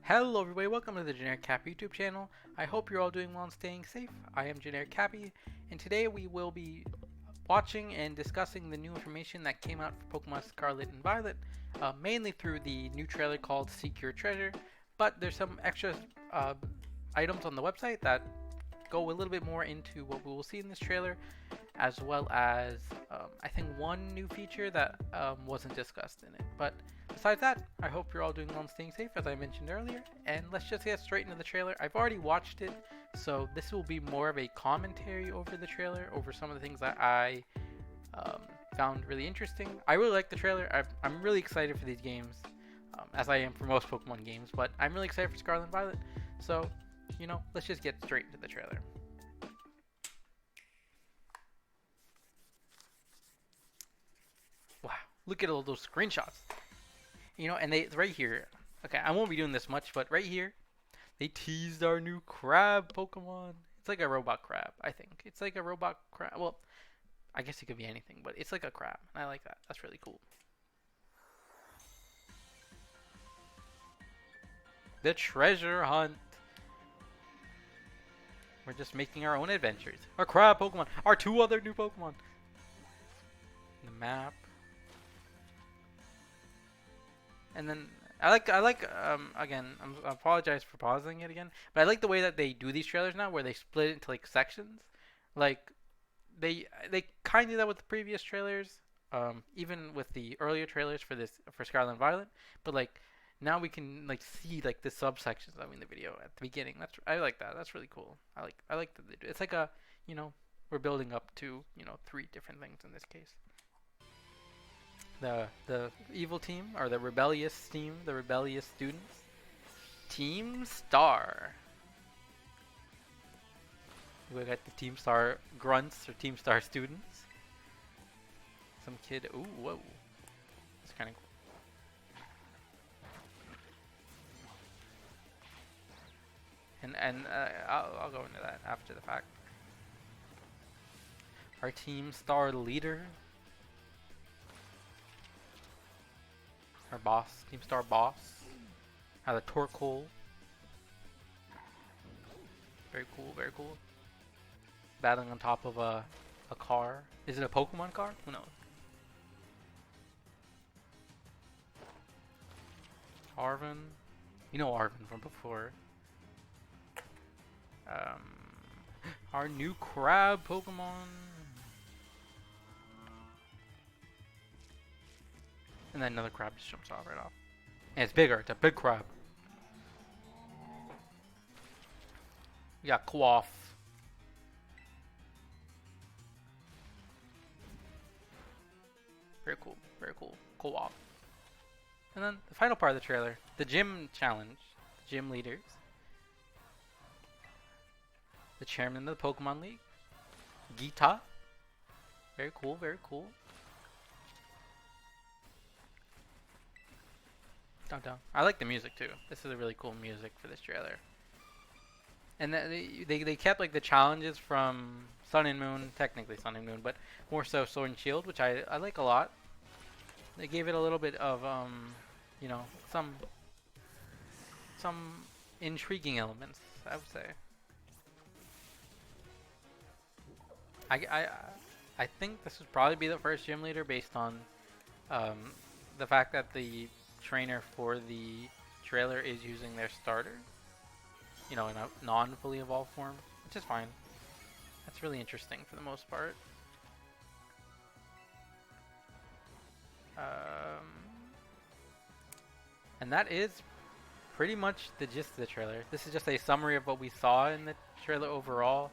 Hello everybody, welcome to the Generic Cap YouTube channel. I hope you're all doing well and staying safe. I am Generic Cappy, and today we will be watching and discussing the new information that came out for Pokemon Scarlet and Violet, mainly through the new trailer called Seek Your Treasure, but there's some extra uh, items on the website that go a little bit more into what we will see in this trailer, as well as I think one new feature that wasn't discussed in it. But besides that, I hope you're all doing well and staying safe, as I mentioned earlier. And let's just get straight into the trailer. I've already watched it, so this will be more of a commentary over the trailer, over some of the things that I found really interesting. I really like the trailer. I'm really excited for these games, as I am for most Pokemon games, but I'm really excited for Scarlet and Violet. So, let's just get straight into the trailer. Wow, look at all those screenshots. And right here. Okay, I won't be doing this much, but right here, they teased our new crab Pokemon. It's like a robot crab, I think. It's like a robot crab. Well, I guess it could be anything, but it's like a crab, and I like that. That's really cool. The treasure hunt. We're just making our own adventures. Our crab Pokemon. Our two other new Pokemon. The map. And then I like again, I apologize for pausing it again, but I like the way that they do these trailers now, where they split it into like sections. Like they kind of did that with the previous trailers, even with the earlier trailers for Scarlet and Violet. But like now we can like see like the subsections in the video at the beginning. I like that. That's really cool. I like that they do. It's like we're building up to three different things in this case. The evil team, or the rebellious team, the rebellious students. Team Star. We got the Team Star grunts, or Team Star students. Some kid. Ooh, whoa. That's kind of cool. And I'll go into that after the fact. Our Team Star leader. Our boss, Team Star boss. The Torkoal. Very cool, very cool. Battling on top of a car. Is it a Pokemon car? Who knows? Arvin. You know Arvin from before. Our new crab Pokemon. And then another crab just jumps off right off. And it's bigger. It's a big crab. We got Quaff. Very cool. Very cool. Quaff. And then the final part of the trailer. The gym challenge. The gym leaders. The chairman of the Pokemon League. Gita. Very cool. Very cool. Down. I like the music too. This is a really cool music for this trailer. And they kept like the challenges from Sun and Moon, technically Sun and Moon, but more so Sword and Shield, which I like a lot. They gave it a little bit of some intriguing elements, I would say. I think this would probably be the first gym leader based on the fact that the trainer for the trailer is using their starter, in a non-fully evolved form, which is fine. That's really interesting for the most part. And that is pretty much the gist of the trailer. This is just a summary of what we saw in the trailer overall.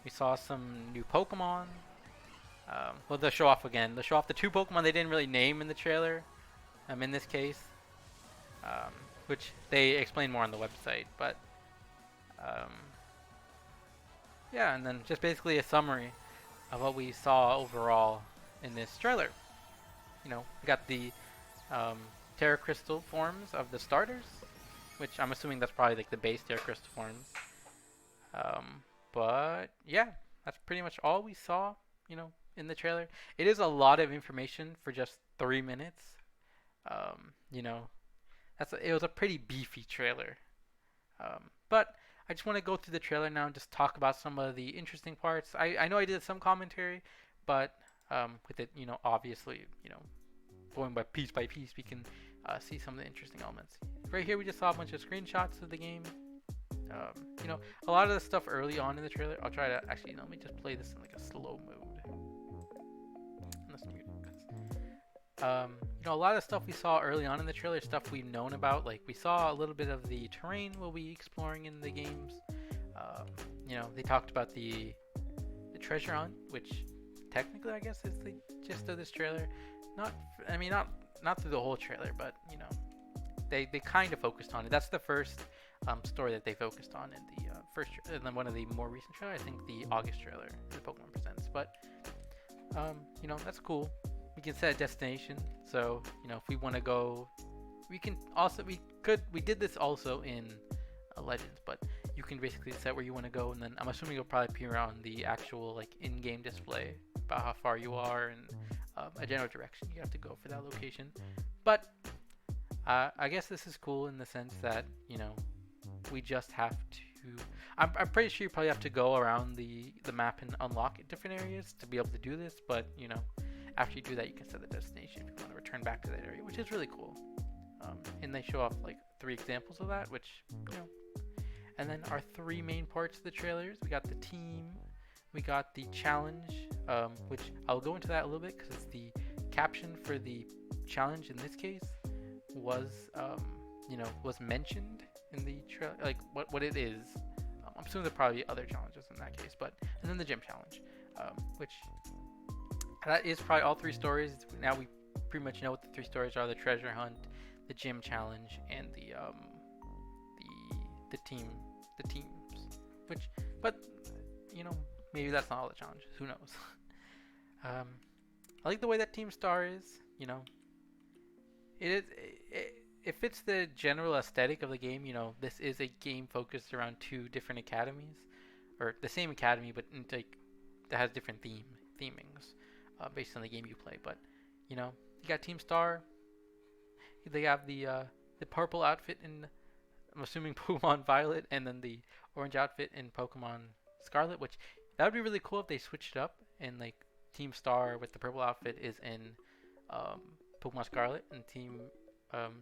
We saw some new Pokemon. Well, they'll show off again. They'll show off the two Pokemon they didn't really name in the trailer. In this case, which they explain more on the website, but yeah, and then just basically a summary of what we saw overall in this trailer. We got the Terra Crystal forms of the starters, which I'm assuming that's probably like the base Terra Crystal forms. But yeah, that's pretty much all we saw, in the trailer. It is a lot of information for just 3 minutes. You know, it was a pretty beefy trailer. But I just want to go through the trailer now and just talk about some of the interesting parts. I know I did some commentary, but with it, obviously, going by piece, we can see some of the interesting elements. Right here, we just saw a bunch of screenshots of the game. A lot of the stuff early on in the trailer. I'll try to actually. Let me just play this in like a slow mode. A lot of stuff we saw early on in the trailer, stuff we've known about. Like we saw a little bit of the terrain we'll be exploring in the games. They talked about the treasure hunt, which technically I guess is the gist of this trailer. Not through the whole trailer, but they kind of focused on it. That's the first story that they focused on in the and then one of the more recent trailers. I think the August trailer, the Pokemon Presents. But that's cool. We can set a destination, so if we want to go, we did this also in Legends, but you can basically set where you want to go, and then I'm assuming you'll probably appear on the actual like in-game display about how far you are and a general direction you have to go for that location. But I guess this is cool in the sense that we just have to. I'm pretty sure you probably have to go around the map and unlock different areas to be able to do this, but after you do that, you can set the destination if you want to return back to that area, which is really cool. And they show off like 3 examples of that, which And then our 3 main parts of the trailers. We got the team, we got the challenge, which I'll go into that a little bit because the caption for the challenge in this case was mentioned in the trailer, like what it is. I'm assuming there are probably other challenges in that case, and then the gym challenge, which that is probably all 3 stories. Now we pretty much know what the 3 stories are: the treasure hunt, the gym challenge, and the teams. But maybe that's not all the challenges. Who knows? I like the way that Team Star is. It fits the general aesthetic of the game. This is a game focused around 2 different academies, or the same academy, but that has different themings based on the game you play. But you got Team Star. They have the purple outfit in, I'm assuming, Pokemon Violet, and then the orange outfit in Pokemon Scarlet. Which that would be really cool if they switched it up and like Team Star with the purple outfit is in Pokemon Scarlet, and Team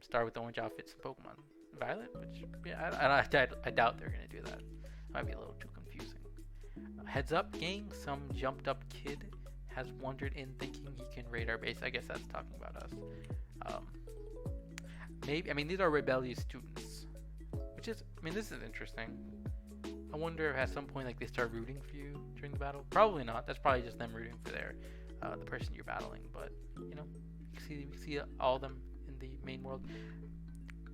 Star with the orange outfits in Pokemon Violet. Which I doubt they're gonna do that. Might be a little too confusing. Heads up, gang! Some jumped up kid has wandered in thinking he can raid our base. I guess that's talking about us. Maybe these are rebellious students, which is this is interesting. I wonder if at some point like they start rooting for you during the battle. Probably not. That's probably just them rooting for the person you're battling. But we see all of them in the main world.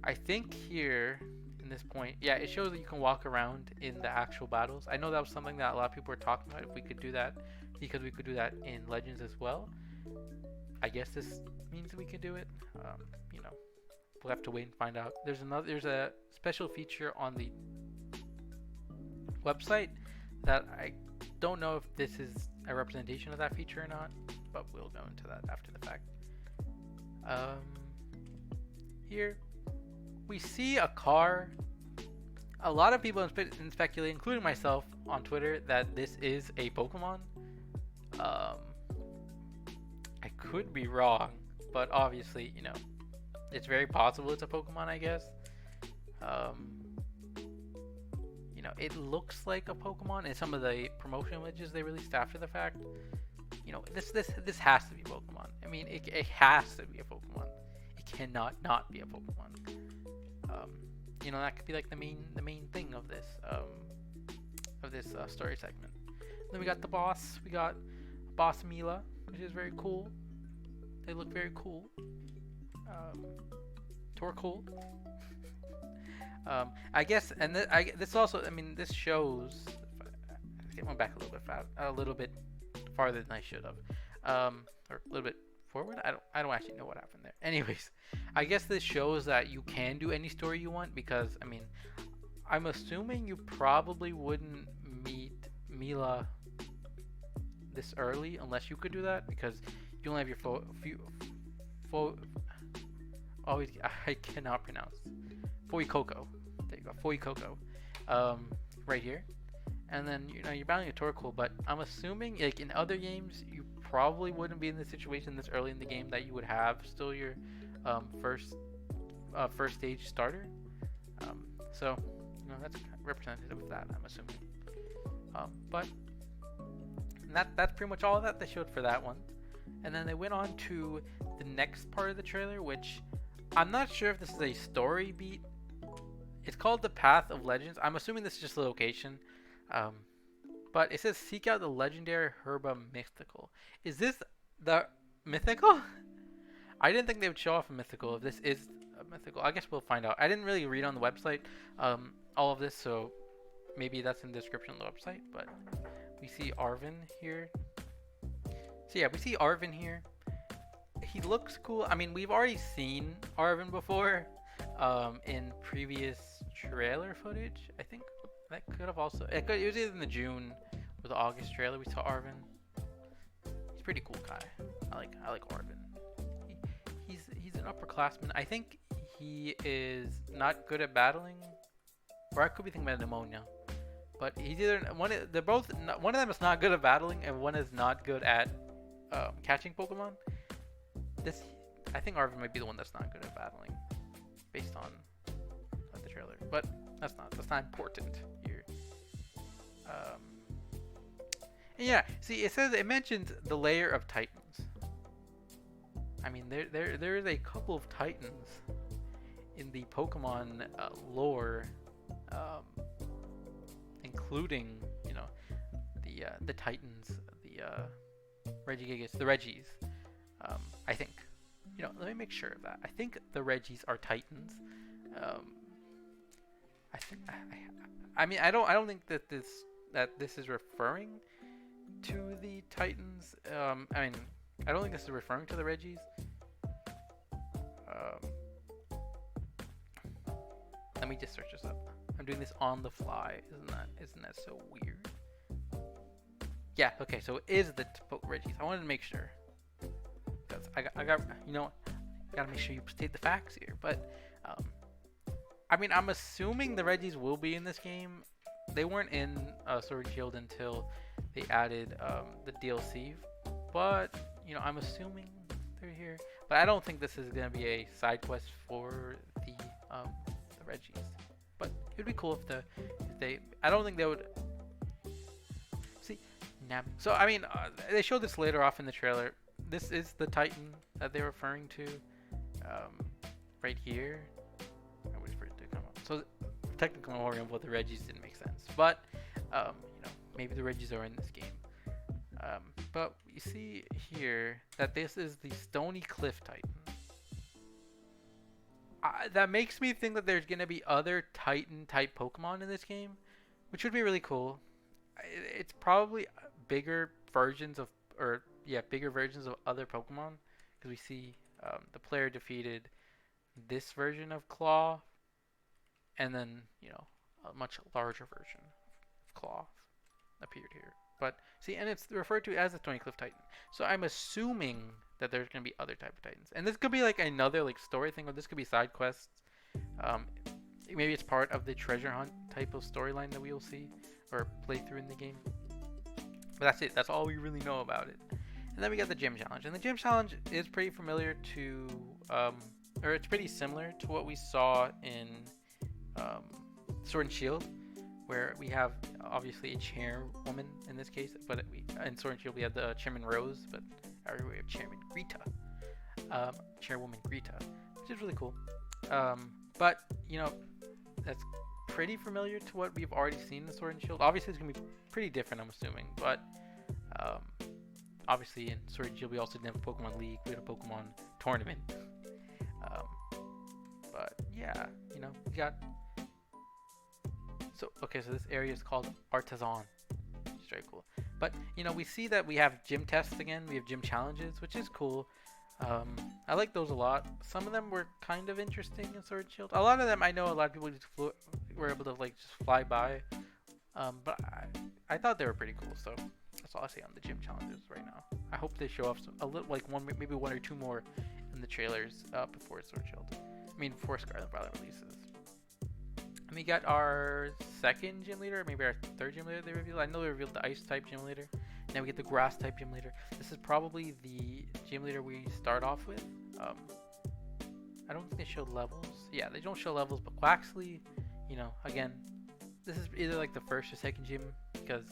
I think here in this point, yeah, it shows that you can walk around in the actual battles. I know that was something that a lot of people were talking about. If we could do that, because we could do that in Legends as well. I guess this means that we can do it. We'll have to wait and find out. There's a special feature on the website that I don't know if this is a representation of that feature or not, but we'll go into that after the fact. Here we see a car. A lot of people speculate, including myself on Twitter, that this is a Pokemon. I could be wrong, but obviously, it's very possible it's a Pokemon, I guess. It looks like a Pokemon in some of the promotional images they released after the fact. This has to be Pokemon. It has to be a Pokemon. It cannot not be a Pokemon. That could be like the main thing of this story segment. Then we got the boss. We got Boss Mila, which is very cool. They look very cool. Torkoal. I guess, and this also, this shows. I went back a little bit farther than I should have, or a little bit forward. I don't actually know what happened there. Anyways, I guess this shows that you can do any story you want, because I'm assuming you probably wouldn't meet Mila this early unless you could do that, because you only have your always I cannot pronounce. Fuecoco. There you go, Fuecoco. Right here. And then you're battling a Torkoal, but I'm assuming like in other games you probably wouldn't be in the situation this early in the game that you would have still your first stage starter. So that's representative of that, I'm assuming. But that's pretty much all that they showed for that one. And then they went on to the next part of the trailer, which I'm not sure if this is a story beat. It's called the Path of Legends. I'm assuming this is just a location. But it says seek out the legendary Herba Mythical. Is this the mythical? I didn't think they would show off a mythical. If this is a mythical, I guess we'll find out. I didn't really read on the website all of this, so maybe that's in the description of the website. But we see Arven here. So yeah, we see Arven here. He looks cool. I mean, we've already seen Arven before in previous trailer footage. I think that could have also... It was either in the June or the August trailer we saw Arven. He's a pretty cool guy. I like Arven. He's an upperclassman. I think he is not good at battling, or I could be thinking about pneumonia. But he's either one of them is not good at battling, and one is not good at catching Pokemon. I think Arven might be the one that's not good at battling, based on the trailer. But that's not important here. And yeah, see, it mentions the layer of Titans. I mean, there is a couple of Titans in the Pokemon lore, including the Titans, the Regigigas, the Regis. I think. Let me make sure of that. I think the Regis are Titans. I don't think that this is referring to the Titans. I don't think this is referring to the Regis. Let me just search this up. I'm doing this on the fly. Isn't that so weird? Yeah. Okay. So it is the Regis. I wanted to make sure. Because I got gotta make sure you state the facts here. But I'm assuming the Regis will be in this game. They weren't in Sword and Shield until they added the DLC. But I'm assuming they're here. But I don't think this is gonna be a side quest for the Regis. But it'd be cool if they. I don't think they would. See, so they showed this later off in the trailer. This is the Titan that they're referring to, right here. I wait for it to come up. So technically, the Regis didn't make sense, but maybe the Regis are in this game. But you see here that this is the Stony Cliff Titan. That makes me think that there's gonna be other Titan-type Pokemon in this game, which would be really cool. It's probably bigger versions of other Pokemon, because we see the player defeated this version of Claw, and then a much larger version of Claw appeared here. But see, and it's referred to as the Stony Cliff Titan. So I'm assuming that there's gonna be other type of Titans, and this could be like another story thing, or this could be side quests. Maybe it's part of the treasure hunt type of storyline that we will see or play through in the game. But that's it. That's all we really know about it. And then we got the gym challenge, and the gym challenge is pretty familiar to, or it's pretty similar to what we saw in Sword and Shield, where we have obviously a chairwoman in this case, but in Sword and Shield we have the Chairman Rose, but we have Chairman Greta, Chairwoman Greta, which is really cool. But that's pretty familiar to what we've already seen in Sword and Shield. Obviously, it's gonna be pretty different, I'm assuming, but obviously in Sword and Shield we also didn't have a Pokemon League, we had a Pokemon Tournament. But yeah, we got. So this area is called Artisan, which is very cool. But we see that we have gym tests again. We have gym challenges, which is cool. I like those a lot. Some of them were kind of interesting in Sword and Shield. A lot of them, I know a lot of people just were able to just fly by. But I thought they were pretty cool. So that's all I say on the gym challenges right now. I hope they show off a little, maybe one or two more in in the trailers before Sword Shield. I mean, before Scarlet Violet releases. And we got our second gym leader, maybe our third gym leader they revealed. I know they revealed the ice type gym leader. Now we get the grass type gym leader. This is probably the gym leader we start off with. I don't think they showed levels. Yeah, they don't show levels, but Quaxley, you know, again, this is either like the first or second gym, because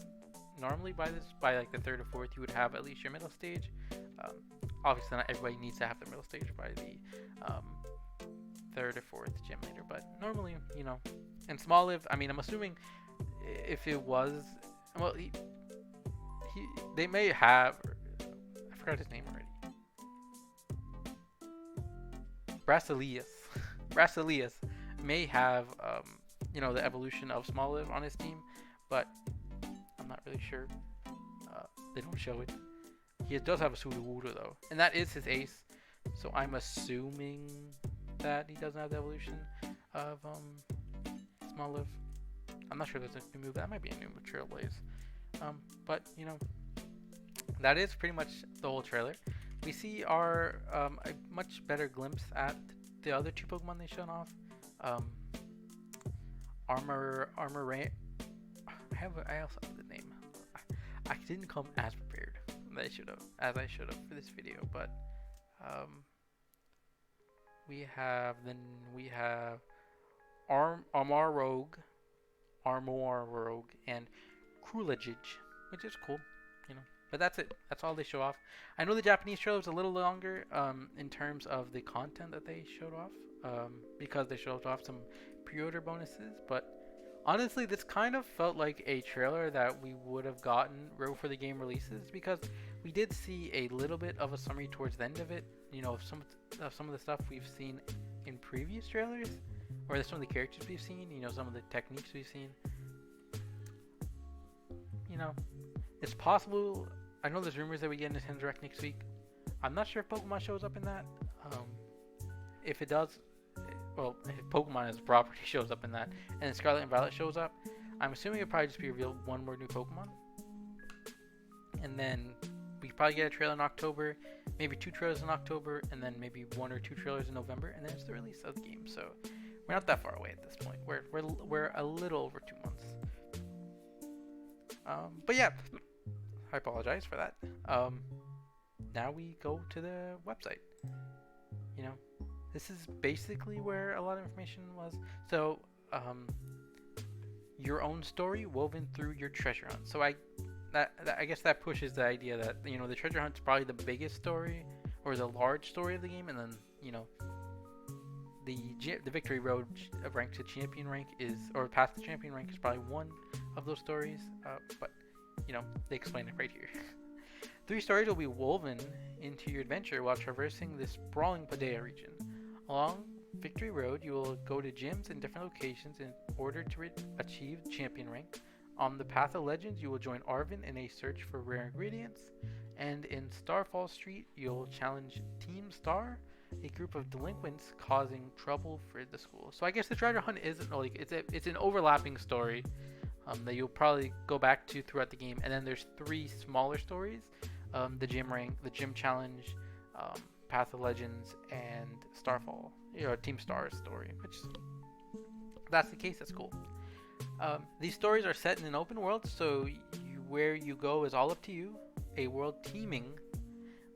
normally by like the third or fourth, you would have at least your middle stage. Obviously, not everybody needs to have their middle stage by the third or fourth gym leader, but normally, you know, in Small Live, I mean, I'm assuming if it was, well, they may have, I forgot his name already. Brasilius may have, you know, the evolution of Small Live on his team, but I'm not really sure. They don't show it. He does have a Sudowoodo though, and that is his ace. So I'm assuming that he doesn't have the evolution of Small Live. I'm not sure if that's a new move. That might be a new Trailblaze. But you know, that is pretty much the whole trailer. We see a much better glimpse at the other two Pokemon they showed off. Armor Ray. I also have the name. I didn't come as prepared as I should have for this video, but we have Armor Rogue, and Krulagig, which is cool, you know. But that's it. That's all they show off. I know the Japanese trailer was a little longer in terms of the content that they showed off, because they showed off some pre-order bonuses. But honestly, this kind of felt like a trailer that we would have gotten right before the game releases, because we did see a little bit of a summary towards the end of it. You know, some of the stuff we've seen in previous trailers, or some of the characters we've seen. You know, some of the techniques we've seen. You know, it's possible. I know there's rumors that we get a Nintendo Direct next week. I'm not sure if Pokemon shows up in that. If it does, well, if Pokemon as a property shows up in that, and Scarlet and Violet shows up, I'm assuming it'll probably just be revealed one more new Pokemon. And then we probably get a trailer in October, maybe 2 trailers in October, and then maybe 1 or 2 trailers in November, and then it's the release of the game. So we're not that far away at this point. We're a little over 2 months. But yeah, I apologize for that. Now we go to the website. You know, this is basically where a lot of information was. So, your own story woven through your treasure hunt. So I guess that pushes the idea that, you know, the treasure hunt is probably the biggest story, or the large story of the game, and then, you know, the Victory Road rank to champion rank or past the champion rank is probably one of those stories. But you know, they explain it right here. 3 stories will be woven into your adventure while traversing this sprawling Paldea region. Along Victory Road, you will go to gyms in different locations in order to achieve champion rank. On the Path of Legends, you will join Arvin in a search for rare ingredients. And in Starfall Street, you'll challenge Team Star, a group of delinquents causing trouble for the school. So I guess the treasure hunt isn't like it's an overlapping story that you'll probably go back to throughout the game. And then there's 3 smaller stories: the gym rank, the gym challenge, Path of Legends, and Starfall. You know, Team Star's story. Which, if that's the case, that's cool. These stories are set in an open world, so where you go is all up to you. A world teeming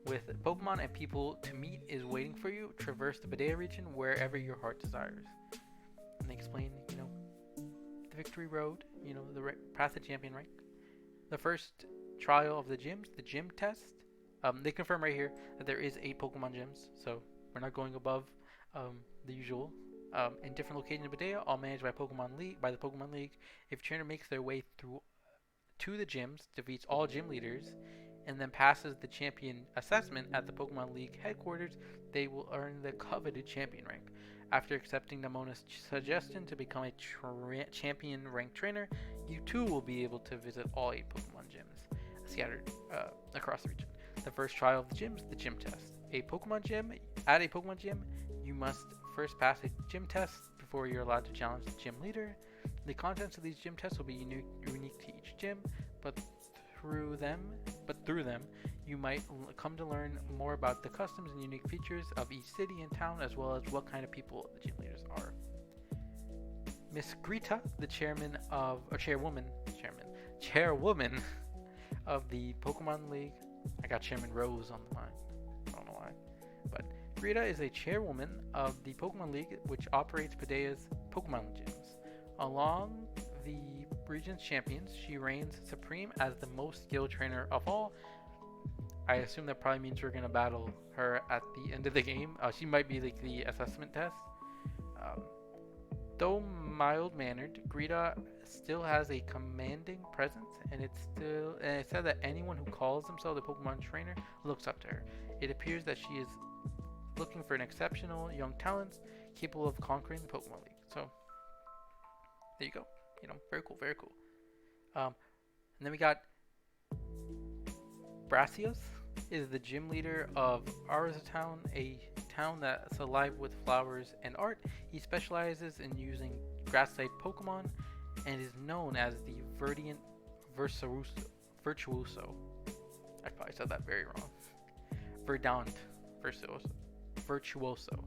with Pokemon and people to meet is waiting for you. Traverse the Paldea region wherever your heart desires. And they explain, you know, the Victory Road, you know, the Path to Champion rank. The first trial of the gyms, the gym test. They confirm right here that there is 8 Pokemon gyms, so we're not going above the usual. In different locations in Paldea, all managed by the Pokemon League. If a trainer makes their way through to the gyms, defeats all gym leaders, and then passes the champion assessment at the Pokemon League headquarters, they will earn the coveted champion rank. After accepting Damona's suggestion to become a champion rank trainer, you too will be able to visit all 8 Pokemon gyms scattered across the region. The first trial of the gyms, the gym test. At a Pokemon gym, you must first pass a gym test before you're allowed to challenge the gym leader. The contents of these gym tests will be unique to each gym, but through them, You might come to learn more about the customs and unique features of each city and town, as well as what kind of people the gym leaders are. Miss Greta, the chairwoman of the Pokemon League. I got Chairman Rose on the mind. I don't know why. But Greta is a chairwoman of the Pokemon League, which operates Padea's Pokemon gyms. Along the region's champions, she reigns supreme as the most skilled trainer of all. I assume that probably means we're going to battle her at the end of the game. She might be like the assessment test. Though mild-mannered, Greta still has a commanding presence, and it's said that anyone who calls themselves a Pokemon trainer looks up to her. It appears that she is looking for an exceptional young talent capable of conquering the Pokemon League. So there you go. Very cool, very cool. And then we got Brassios is the gym leader of Town, a town that's alive with flowers and art. He specializes in using grass-type Pokemon and is known as the Verdant Virtuoso. I probably said that very wrong. Verdant Virtuoso.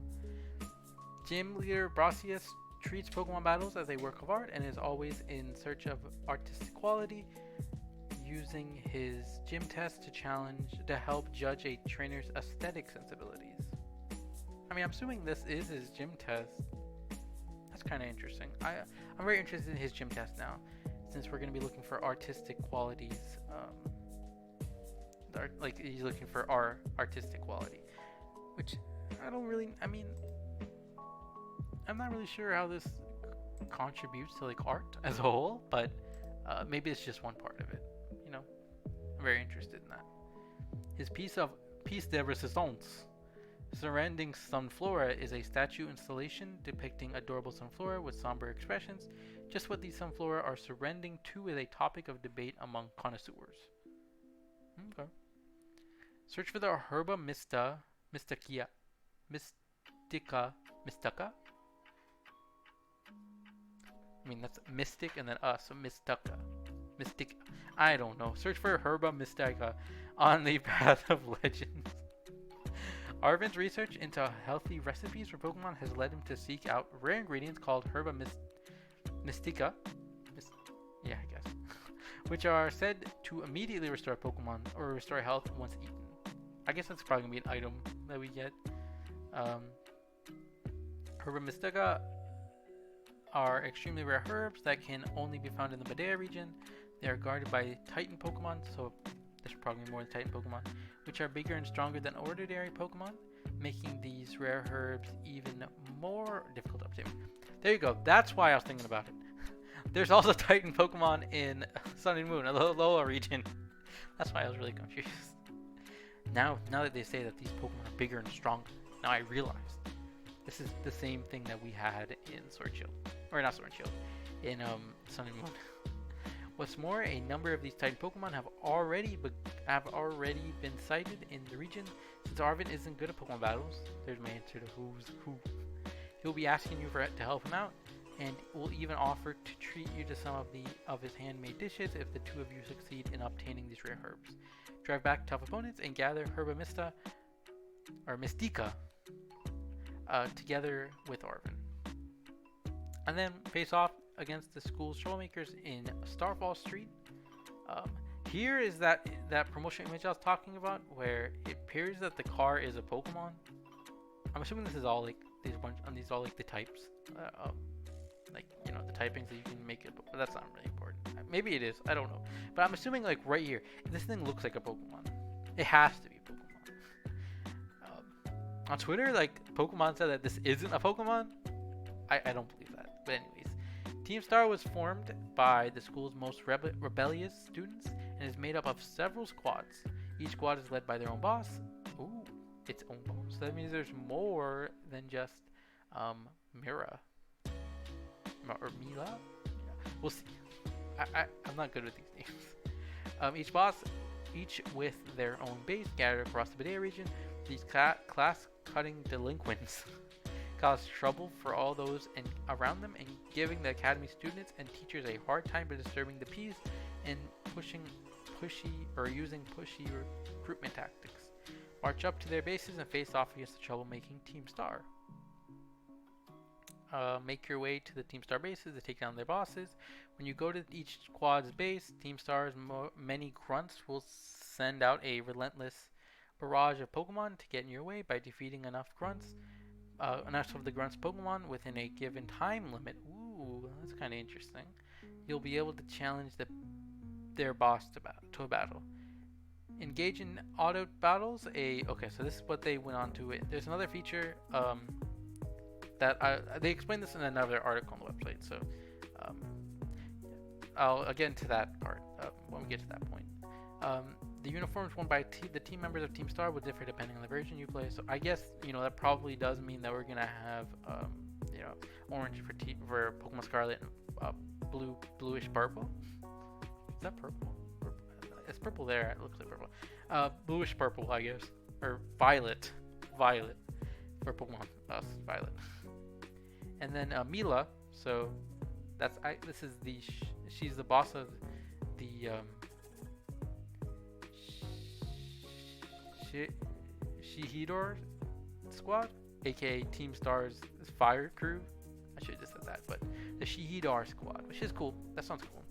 Gym leader Brassios treats Pokemon battles as a work of art and is always in search of artistic quality, using his gym test to help judge a trainer's aesthetic sensibilities. I mean, I'm assuming this is his gym test. That's kind of interesting. I'm very interested in his gym test now, since we're going to be looking for artistic qualities. Like, he's looking for our artistic quality, which I'm not really sure how this contributes to like art as a whole, but maybe it's just one part of it. I'm very interested in that. His piece de resistance surrounding Sunflora is a statue installation depicting adorable Sunflora with somber expressions. Just what these Sunflora are surrendering to is a topic of debate among connoisseurs. Okay. Search for the Herba Mystica. I mean, that's mystic and then so Mystica. I don't know. Search for Herba Mystica on the Path of Legends. Arvin's research into healthy recipes for Pokemon has led him to seek out rare ingredients called Herba Mystica. I guess. Which are said to immediately restore Pokemon or restore health once eaten. I guess that's probably going to be an item that we get. Herba Mystica are extremely rare herbs that can only be found in the Paldea region. They are guarded by Titan Pokemon, so there should probably be more than Titan Pokemon, which are bigger and stronger than ordinary Pokemon, making these rare herbs even more difficult to obtain. There you go. That's why I was thinking about it. There's also Titan Pokemon in Sun and Moon, a Alola region. That's why I was really confused. Now that they say that these Pokemon are bigger and stronger, now I realized this is the same thing that we had in Sword and Shield. Or not Sword and Shield, in Sun and Moon. What's more, a number of these Titan Pokemon have already been sighted in the region. Since Arvin isn't good at Pokemon battles, there's my answer to who's who. He'll be asking you to help him out, and will even offer to treat you to some of his handmade dishes if the two of you succeed in obtaining these rare herbs. Drive back tough opponents and gather Herba Mystica together with Arvin. And then face off against the school's troublemakers in Starfall Street. Here is that promotional image I was talking about, where it appears that the car is a Pokemon. I'm assuming this is all like these all like the types, the typings that you can make it. But that's not really important. Maybe it is. I don't know. But I'm assuming like right here, this thing looks like a Pokemon. It has to be Pokemon. On Twitter, like Pokemon said that this isn't a Pokemon. I don't believe that. But anyways. Team Star was formed by the school's most rebellious students and is made up of several squads. Each squad is led by their own boss. Ooh, its own boss. So that means there's more than just Mira. Or Mila? Yeah. We'll see. I'm not good with these names. Each with their own base, scattered across the Paldea region. These class-cutting delinquents cause trouble for all those around them, and giving the academy students and teachers a hard time by disturbing the peace and pushy recruitment tactics. March up to their bases and face off against the troublemaking Team Star. Make your way to the Team Star bases to take down their bosses. When you go to each squad's base, Team Star's many grunts will send out a relentless barrage of Pokemon to get in your way by defeating enough of the grunts Pokemon within a given time limit. Ooh, that's kind of interesting. You'll be able to challenge their boss to a battle. Engage in auto battles. Okay, so this is what they went on to it. There's another feature that they explained this in another article on the website. So I'll get into that part when we get to that point. The uniforms worn by the team members of Team Star will differ depending on the version you play. So I guess that probably does mean that we're gonna have orange for Pokemon Scarlet and bluish purple. Is that purple? It's purple there. It looks like purple. Bluish purple, I guess, or violet for Pokemon. Violet. And then Mila. So this is she's the boss of the Shihidor squad, aka Team Star's fire crew. I should have just said that, but the Shihidar squad, which is cool. That sounds cool.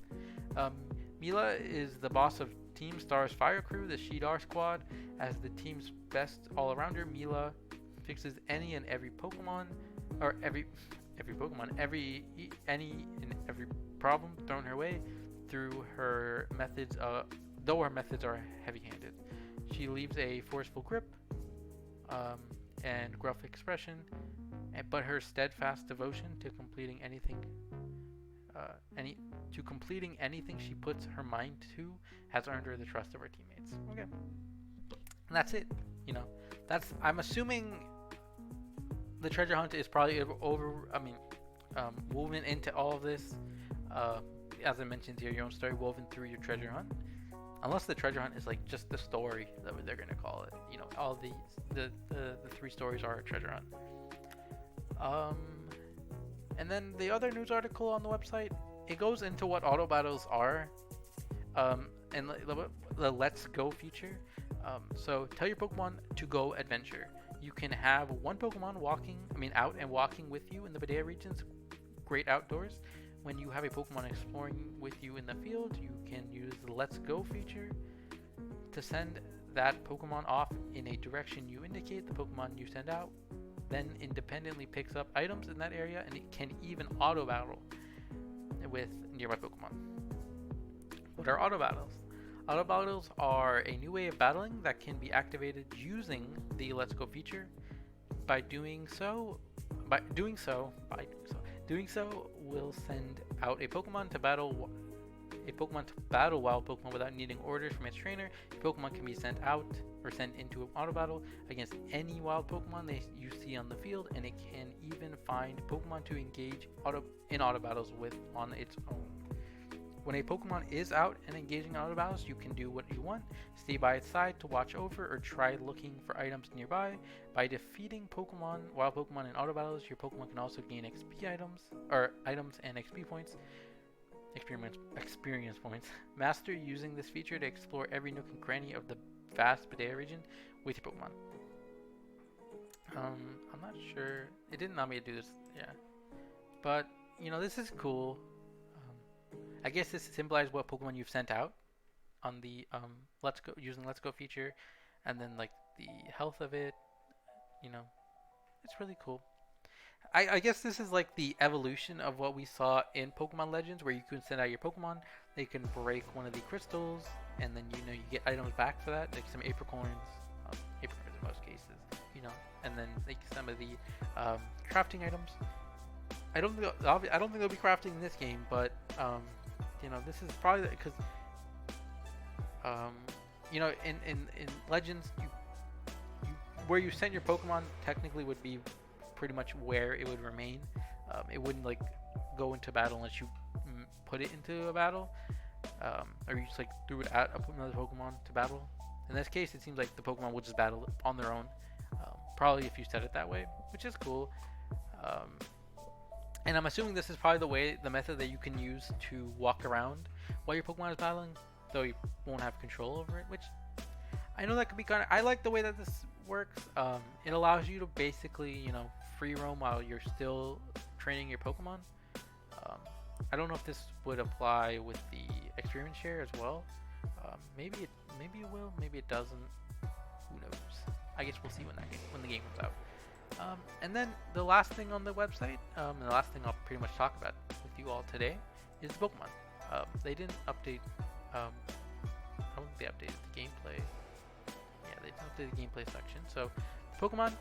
Mila is the boss of Team Star's fire crew, the Shihidar squad. As the team's best all-arounder, Mila fixes any and every Pokemon, or every Pokemon, any and every problem thrown her way through her methods. Though her methods are heavy-handed, she leaves a forceful grip and gruff expression, but her steadfast devotion to completing anything she puts her mind to has earned her the trust of her teammates. Okay, and that's it. I'm assuming the treasure hunt is probably woven into all of this. As I mentioned here, your own story woven through your treasure hunt. Unless the treasure hunt is like just the story that they're gonna call it. All the 3 stories are a treasure hunt. And then the other news article on the website, it goes into what auto battles are, and the Let's Go feature. So tell your Pokemon to go adventure. You can have one Pokemon out and walking with you in the Paldea region's great outdoors. When you have a Pokemon exploring with you in the field, you can use the Let's Go feature to send that Pokemon off in a direction you indicate. The Pokemon you send out then independently picks up items in that area, and it can even auto battle with nearby Pokemon. What are auto battles? Auto battles are a new way of battling that can be activated using the Let's Go feature. Doing so will send out a Pokemon to battle wild Pokemon without needing orders from its trainer. Your Pokemon can be sent out or sent into an auto battle against any wild Pokemon you see on the field, and it can even find Pokemon to engage in auto battles with on its own. When a Pokemon is out and engaging in auto battles, you can do what you want. Stay by its side to watch over or try looking for items nearby. By defeating wild Pokemon in auto battles, your Pokemon can also gain items and XP points. Experience points. Master using this feature to explore every nook and cranny of the vast Paldea region with your Pokemon. I'm not sure. It didn't allow me to do this. Yeah, but this is cool. I guess this symbolizes what Pokemon you've sent out on the Let's Go feature, and then like the health of it. It's really cool. I guess this is like the evolution of what we saw in Pokemon Legends, where you can send out your Pokemon, they can break one of the crystals, and then you get items back for that, like some apricorns in most cases, and then like some of the crafting items. I don't think they'll be crafting in this game, but this is probably because in Legends, where you send your Pokemon technically would be pretty much where it would remain. It wouldn't like go into battle unless you put it into a battle, or you just like threw it at another Pokemon to battle. In this case, it seems like the Pokemon would just battle on their own, probably if you set it that way, which is cool. And I'm assuming this is probably the method that you can use to walk around while your Pokemon is battling. though you won't have control over it, which I know that could be kind of. I like the way that this works. It allows you to basically, free roam while you're still training your Pokemon. Um, I don't know if this would apply with the experience share as well. Maybe it will, maybe it doesn't. Who knows? I guess we'll see when the game comes out. And then the last thing on the website, and the last thing I'll pretty much talk about with you all today, is Pokemon. They didn't update. I don't think they updated the gameplay. Yeah, they didn't update the gameplay section. So, Pokemon,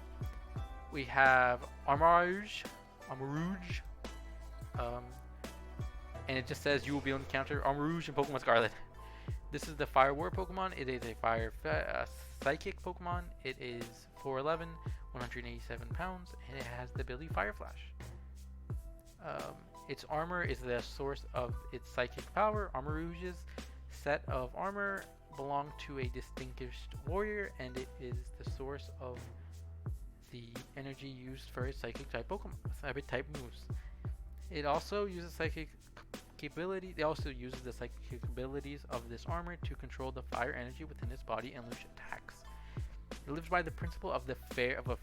we have Armarouge, and it just says you will be able to encounter Armarouge in Pokemon Scarlet. This is the Fire War Pokemon. It is a Fire Psychic Pokemon. It is 4'11", 187 pounds, and it has the ability Fire Flash. Its armor is the source of its psychic power. Armarouge's set of armor belong to a distinguished warrior, and it is the source of the energy used for its psychic type Pokemon, type moves. It also uses psychic capability. It also uses the psychic capabilities of this armor to control the fire energy within its body and launch attacks. It lives by the principle of a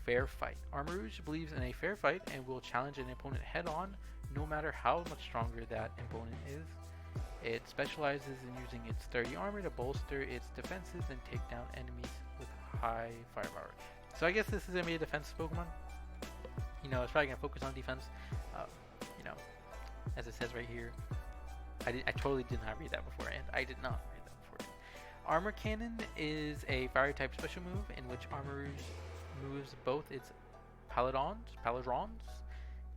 fair fight. Armarouge believes in a fair fight and will challenge an opponent head-on, no matter how much stronger that opponent is. It specializes in using its sturdy armor to bolster its defenses and take down enemies with high firepower. So I guess this is going to be a defensive Pokemon. It's probably going to focus on defense. As it says right here. I totally did not read that beforehand. I did not read that beforehand. Armor Cannon is a fire-type special move in which Armarouge moves both its paladrons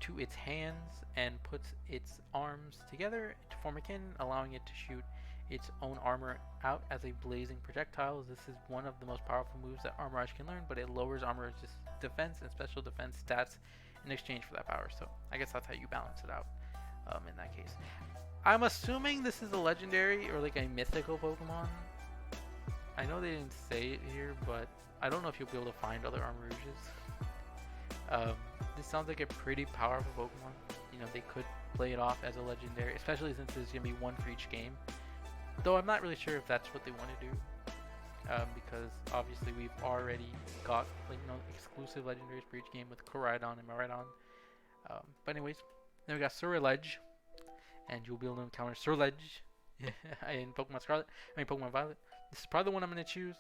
to its hands and puts its arms together to form a cannon, allowing it to shoot its own armor out as a blazing projectile. This is one of the most powerful moves that Armarouge can learn, but it lowers Armarouge's defense and special defense stats in exchange for that power. So I guess that's how you balance it out in that case. I'm assuming this is a legendary or like a mythical Pokemon. I know they didn't say it here, but I don't know if you'll be able to find other Armarouges. This sounds like a pretty powerful Pokemon. They could play it off as a legendary, especially since there's going to be one for each game. Though I'm not really sure if that's what they want to do. Because obviously we've already got exclusive legendaries for each game with Koraidon and Miraidon. But anyways, then we got Surledge. And you'll be able to encounter Surledge in Pokemon Scarlet. Pokemon Violet. This is probably the one I'm going to choose.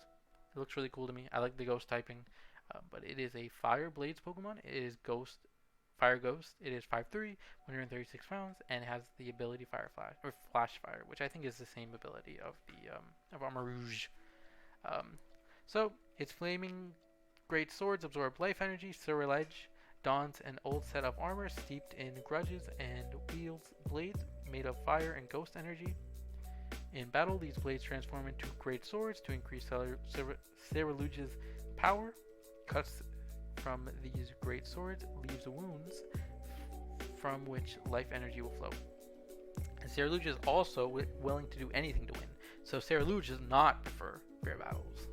It looks really cool to me. I like the ghost typing. But it is a Fire Blades Pokemon. It is Fire Ghost. It is 5'3", 136 pounds, and it has the ability Fire Flash or Flash Fire, which I think is the same ability of the of Armarouge. So its flaming great swords absorb life energy. Surledge dons an old set of armor steeped in grudges and wields blades made of fire and ghost energy. In battle, these blades transform into great swords to increase Surledge's power. Cuts from these great swords leaves wounds from which life energy will flow. And Surledge is also willing to do anything to win, so Surledge does not prefer fair battles.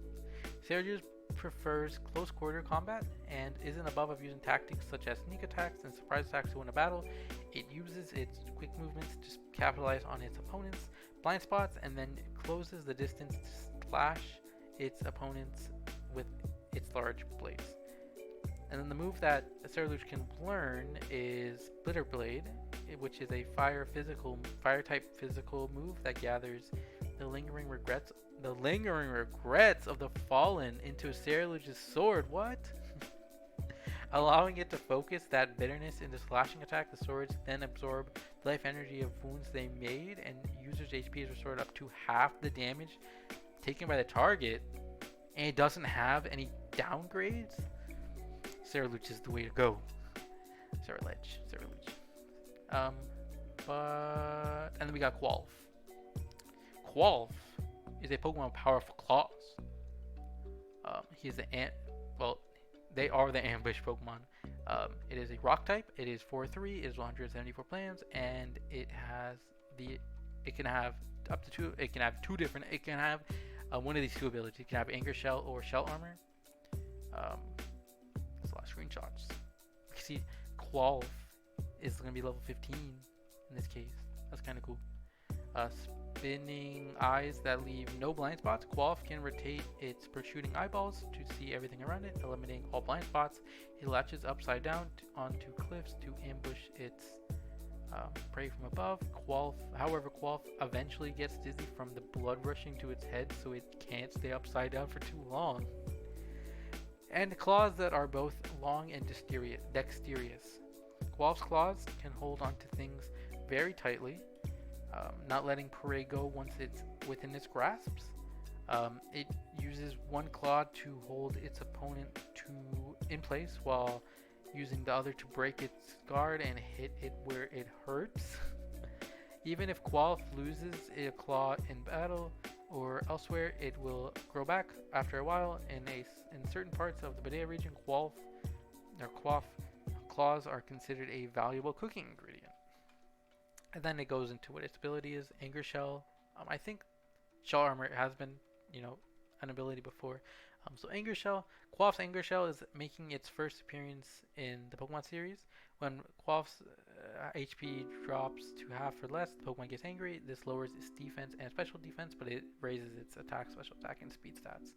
Surledge prefers close quarter combat and isn't above of using tactics such as sneak attacks and surprise attacks to win a battle. It uses its quick movements to capitalize on its opponent's blind spots and then closes the distance to slash its opponents with its large blades. And then the move that Surledge can learn is Splitter Blade, which is a fire type physical move that gathers the lingering regrets of the fallen into Surledge's sword. What? Allowing it to focus that bitterness into slashing attack. The swords then absorb the life energy of wounds they made, and user's HP is restored up to half the damage taken by the target. And it doesn't have any downgrades. Surledge is the way to go. Surledge. And then we got Qualf. Qualf is a Pokemon with powerful claws. He's they are the ambush Pokemon. It is a rock type. It is 4'3". It is 174 plans, and it can have one of these two abilities. It can have Anchor Shell or Shell Armor. There's a lot of screenshots. You can see Qualf is going to be level 15 in this case. That's kind of cool. spinning eyes that leave no blind spots. Quaff can rotate its protruding eyeballs to see everything around it, eliminating all blind spots. It latches upside down onto cliffs to ambush its prey from above. However, Quaff eventually gets dizzy from the blood rushing to its head, so it can't stay upside down for too long. And claws that are both long and dexterous. Quaff's claws can hold onto things very tightly, not letting prey go once it's within its grasps. It uses one claw to hold its opponent in place while using the other to break its guard and hit it where it hurts. Even if Quaff loses a claw in battle or elsewhere, it will grow back after a while. In certain parts of the Badea region, Quaff claws are considered a valuable cooking ingredient. And then it goes into what its ability is. Anger Shell. I think Shell Armor has been, an ability before. So Anger Shell. Quaff's Anger Shell is making its first appearance in the Pokemon series. When Quaff's HP drops to half or less, the Pokemon gets angry. This lowers its defense and special defense, but it raises its attack, special attack, and speed stats.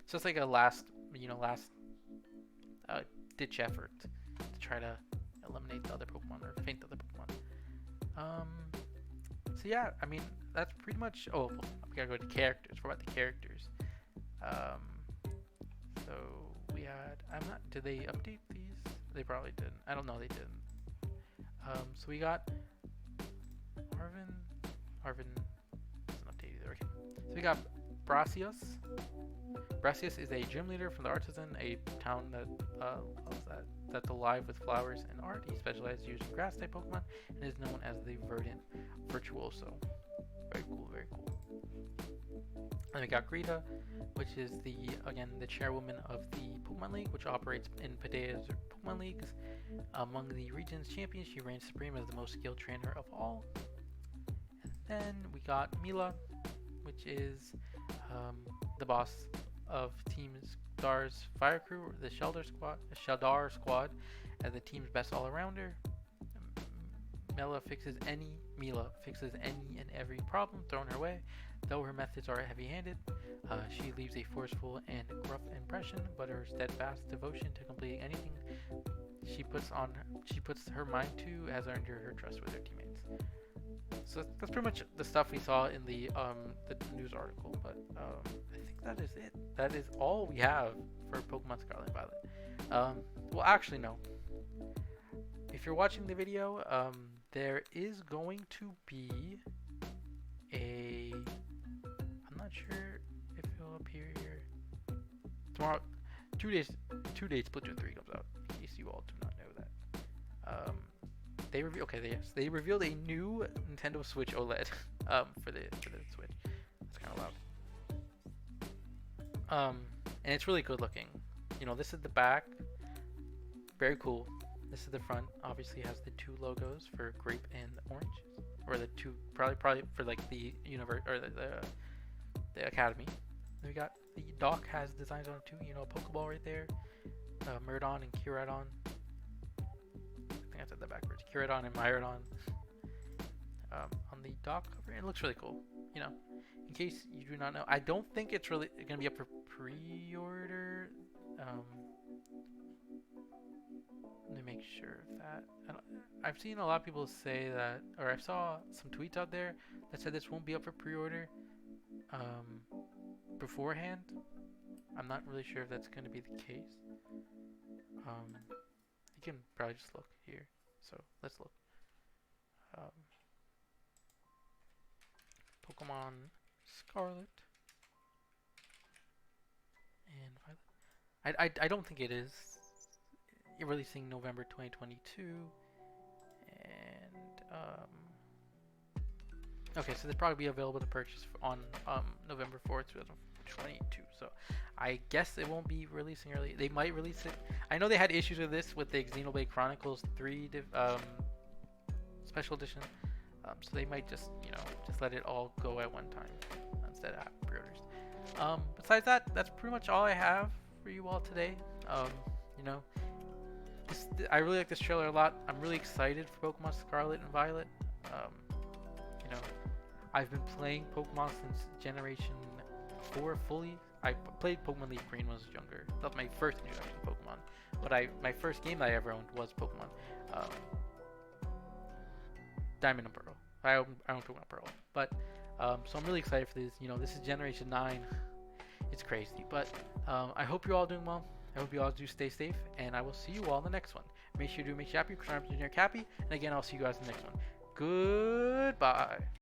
So it's like a last ditch effort to try to eliminate the other Pokemon or faint the other Pokemon. So yeah, I mean, that's pretty much. Oh, we gotta go to characters. What about the characters? So we had. Did they update these? They probably didn't. I don't know. They didn't. So we got Arvin. Arvin doesn't update either. Okay. So we got Brassios. Brassios is a gym leader from the Artisan, a town that's alive with flowers and art. He specializes using grass type Pokemon and is known as the Verdant Virtuoso. Very cool, very cool. And we got Greta, which is the chairwoman of the Pokemon League, which operates in Padea's Pokemon Leagues. Among the region's champions, she reigns supreme as the most skilled trainer of all. And then we got Mila, which is the boss of Team Star's Fire Crew, the Sheldar Squad, as the team's best all-arounder. Mila fixes any and every problem thrown her way. Though her methods are heavy-handed, she leaves a forceful and gruff impression, but her steadfast devotion to completing anything she puts her mind to has earned her trust with her teammates. So that's pretty much the stuff we saw in the news article, but I think that is it. That is all we have for Pokemon Scarlet and Violet. Well, actually, no. If you're watching the video, there is going to be I'm not sure if it'll appear here. Tomorrow, 2 days Splatoon 3 comes out, in case you all do not know that. They revealed a new Nintendo Switch OLED for the Switch. That's kind of loud. And it's really good looking. This is the back. Very cool. This is the front. Obviously has the two logos for grape and orange, or the two probably for like the universe or the academy. Then we got the dock has designs on it too. A Pokeball right there. Murdon and Kyradon. I think I said that backwards. Kyradon and Myrodon. On the dock cover, it looks really cool. In case you do not know, I don't think it's really gonna be up for pre-order. Let me make sure of that. I've seen a lot of people say that, or I saw some tweets out there that said this won't be up for pre-order beforehand. I'm not really sure if that's going to be the case. You can probably just look here. So let's look. Pokemon Scarlet and Violet. I don't think it is. You're releasing November 2022, and okay, so they'll probably be available to purchase on November 4th, 2022. So I guess it won't be releasing early. They might release it. I know they had issues with this with the Xenoblade Chronicles 3 special edition, so they might just let it all go at one time instead of pre-orders. Besides that, that's pretty much all I have for you all today. I really like this trailer a lot. I'm really excited for Pokemon Scarlet and Violet. I've been playing Pokemon since Generation 4 fully. I played Pokemon Leaf Green when I was younger. That was my first introduction to Pokemon. But my first game that I ever owned was Pokemon um, Diamond and Pearl. I own Pokemon Pearl. But so I'm really excited for this. You know, this is Generation 9. It's crazy. But I hope you're all doing well. I hope you all do stay safe, and I will see you all in the next one. Make sure you do make you happy, because I'm Engineer Cappy, and again, I'll see you guys in the next one. Goodbye.